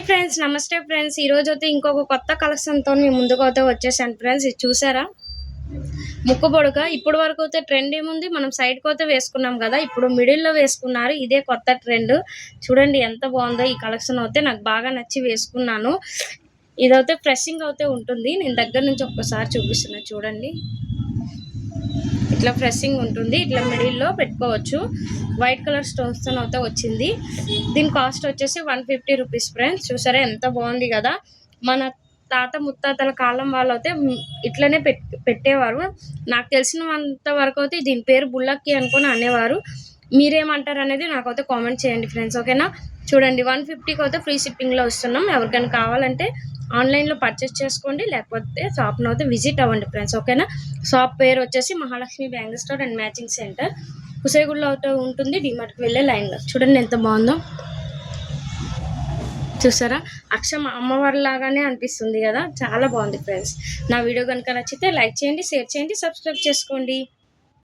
Hi friends, నమస్తే friends. ఈరోజు అయితే ఇంకొక కొత్త కలెక్షన్తో మీ ముందుకు అయితే వచ్చేసాను ఫ్రెండ్స్. ఇది చూసారా, ముక్కు పొడక. ఇప్పటి వరకు అయితే ట్రెండ్ ఏముంది, మనం సైడ్కి అయితే వేసుకున్నాం కదా, ఇప్పుడు మిడిల్లో వేసుకున్నారు. ఇదే కొత్త ట్రెండ్. చూడండి ఎంత బాగుందో ఈ కలెక్షన్. అయితే నాకు బాగా నచ్చి వేసుకున్నాను. ఇదైతే ఫ్రెషింగ్ అయితే ఉంటుంది. నేను దగ్గర నుంచి ఒక్కసారి చూపిస్తున్నా చూడండి. ఇట్లా ఫ్రెషింగ్ ఉంటుంది, ఇట్లా మిడిల్లో పెట్టుకోవచ్చు. వైట్ కలర్ స్టోన్స్ తో అయితే వచ్చింది. దీని కాస్ట్ వచ్చేసి 150 రూపీస్ ఫ్రెండ్స్. చూసారా ఎంత బాగుంది కదా. మన తాత ముత్తాతల కాలం వాళ్ళు అయితే ఇట్లనే పెట్టేవారు. నాకు తెలిసినంత వరకు అయితే దీని పేరు బుల్లక్కి అనుకొని అనేవారు. మీరేమంటారు అనేది నాకైతే కామెంట్ చేయండి ఫ్రెండ్స్, ఓకేనా. చూడండి 150కి అయితే ఫ్రీ షిప్పింగ్లో ఇస్తున్నాం. ఎవరికైనా కావాలంటే ఆన్లైన్లో పర్చేస్ చేసుకోండి, లేకపోతే షాప్ను అయితే విజిట్ అవ్వండి ఫ్రెండ్స్, ఓకేనా. షాప్ పేరు వచ్చేసి Mahalakshmi bangle store and matching centre, కుసేగుల్లో అయితే ఉంటుంది, డిమార్ట్కి వెళ్ళే లైన్లో. చూడండి ఎంత బాగుందో. చూసారా, అమ్మవారి లాగానే అనిపిస్తుంది కదా. చాలా బాగుంది ఫ్రెండ్స్. నా వీడియో కనుక నచ్చితే లైక్ చేయండి, షేర్ చేయండి, సబ్స్క్రైబ్ చేసుకోండి.